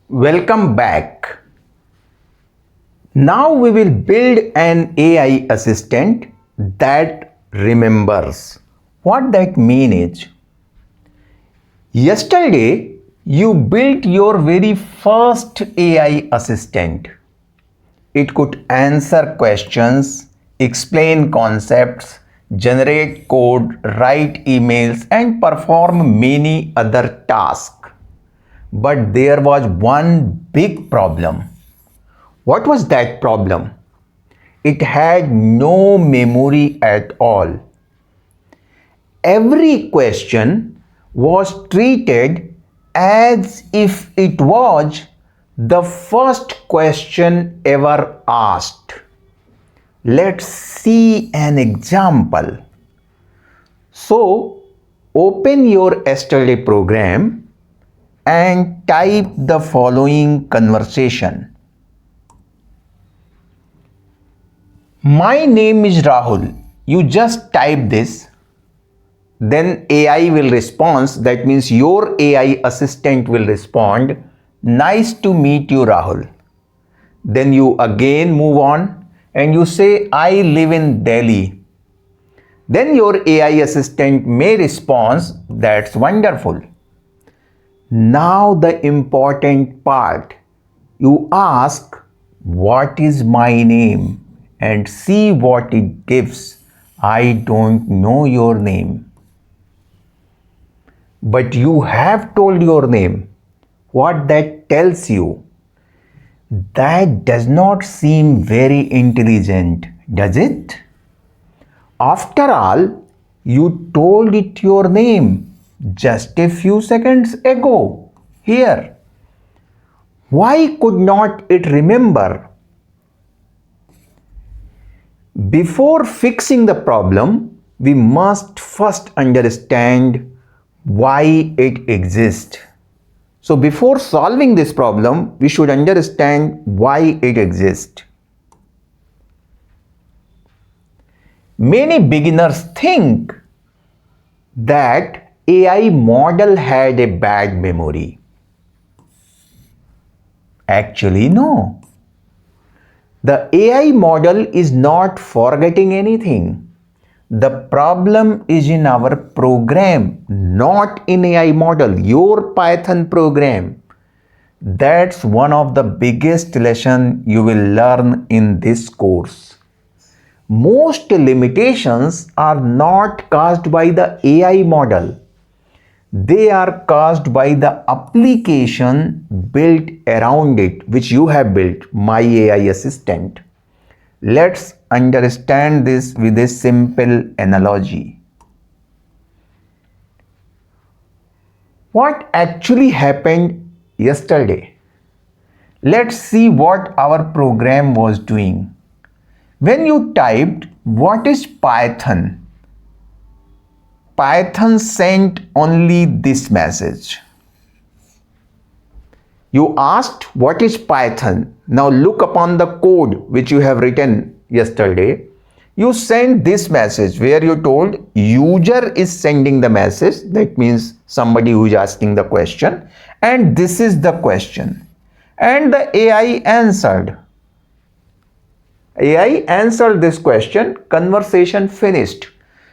Welcome back. Now we will build an AI assistant that remembers. What that mean is, yesterday you built your very first AI assistant. It could answer questions, explain concepts, generate code, write emails, and perform many other tasks. But there was one big problem. What was that problem? It had no memory at all. Every question was treated as if it was the first question ever asked. Let's see an example. So, open your yesterday program and type the following conversation. My name is Rahul. You just type this. Then AI will respond. That means your AI assistant will respond. Nice to meet you, Rahul. Then you again move on and you say, I live in Delhi. Then your AI assistant may respond, that's wonderful. Now the important part, you ask, what is my name? And see what it gives. I don't know your name. But you have told your name. What that tells you? That does not seem very intelligent, does it? After all, you told it your name just a few seconds ago. Here. Why could not it remember? Before fixing the problem, we must first understand why it exists. So before solving this problem, we should understand why it exists. Many beginners think that AI model had a bad memory. Actually, no. The AI model is not forgetting anything. The problem is in our program, not in AI model, your Python program. That's one of the biggest lessons you will learn in this course. Most limitations are not caused by the AI model. They are caused by the application built around it, which you have built, My AI Assistant. Let's understand this with a simple analogy. What actually happened yesterday? Let's see what our program was doing. When you typed, what is Python? Python sent only this message. You asked, what is Python? Now look upon the code which you have written yesterday. You sent this message where you told user is sending the message. That means somebody who is asking the question. And this is the question. And the AI answered. AI answered this question. Conversation finished.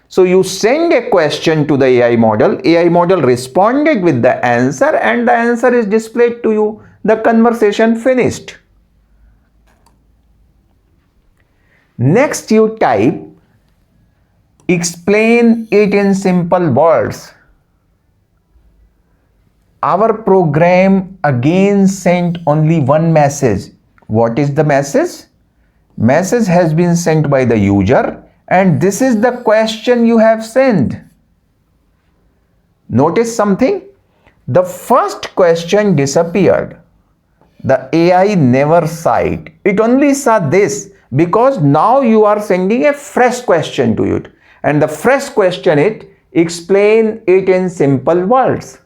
So you send a question to the AI model responded with the answer and the answer is displayed to you. The conversation finished. Next you type, explain it in simple words. Our program again sent only one message. What is the message? Message has been sent by the user. And this is the question you have sent. Notice something? The first question disappeared. The AI never saw it. It only saw this because now you are sending a fresh question to it. And the fresh question is, explain it in simple words.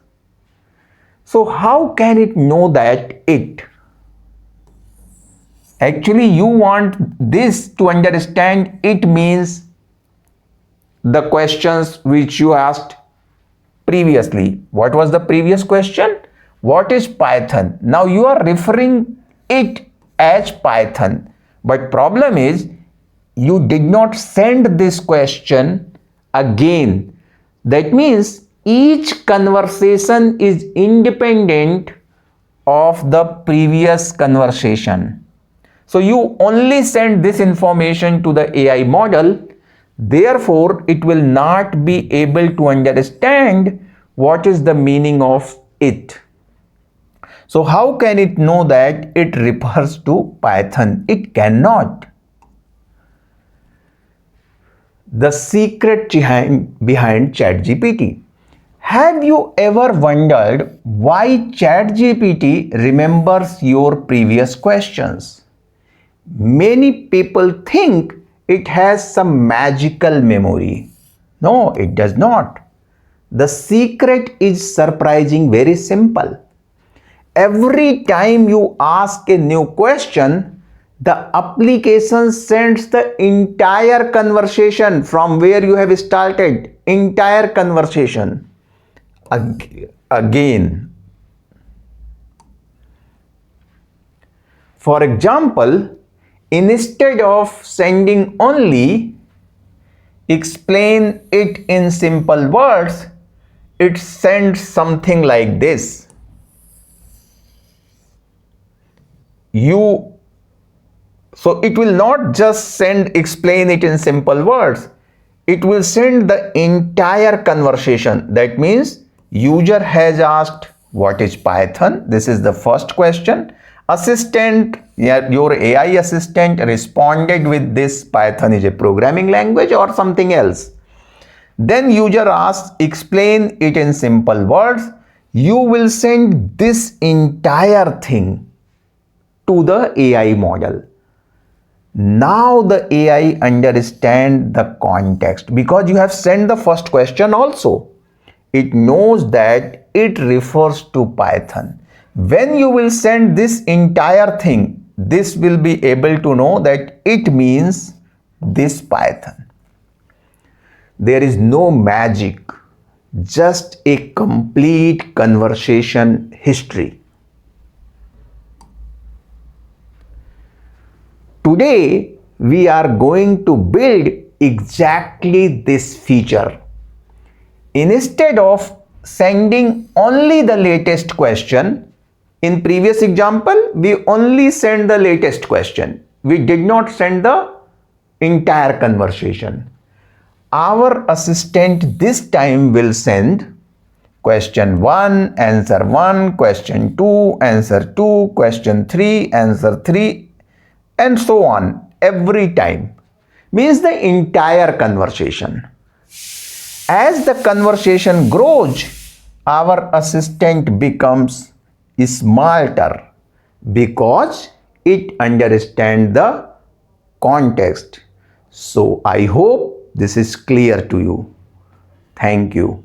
So how can it know that it? Actually, you want this to understand it means the questions which you asked previously. What was the previous question? what is Python? Now you are referring it as Python, but problem is you did not send this question again. That means each conversation is independent of the previous conversation. So you only send this information to the AI model, therefore it will not be able to understand what is the meaning of it. So how can it know that it refers to Python? It cannot. The secret behind ChatGPT. Have you ever wondered why ChatGPT remembers your previous questions? Many people think it has some magical memory. No, it does not. The secret is surprising, very simple. Every time you ask a new question, the application sends the entire conversation from where you have started, entire conversation again. For example, instead of sending only explain it in simple words, it sends something like this. So it will not just send explain it in simple words. It will send the entire conversation. That means user has asked what is Python? This is the first question. Assistant, your AI assistant responded with this Python is a programming language or something else. Then user asks explain it in simple words. You will send this entire thing to the AI model. Now the AI understands the context because you have sent the first question also. It knows that it refers to Python. When you will send this entire thing, this will be able to know that it means this Python. There is no magic, just a complete conversation history. Today, we are going to build exactly this feature. Instead of sending only the latest question, in previous example, we only send the latest question. We did not send the entire conversation. Our assistant this time will send question 1, answer 1, question 2, answer 2, question 3, answer 3, and so on every time. Means the entire conversation. As the conversation grows, our assistant becomes smarter because it understands the context. So I hope this is clear to you. Thank you.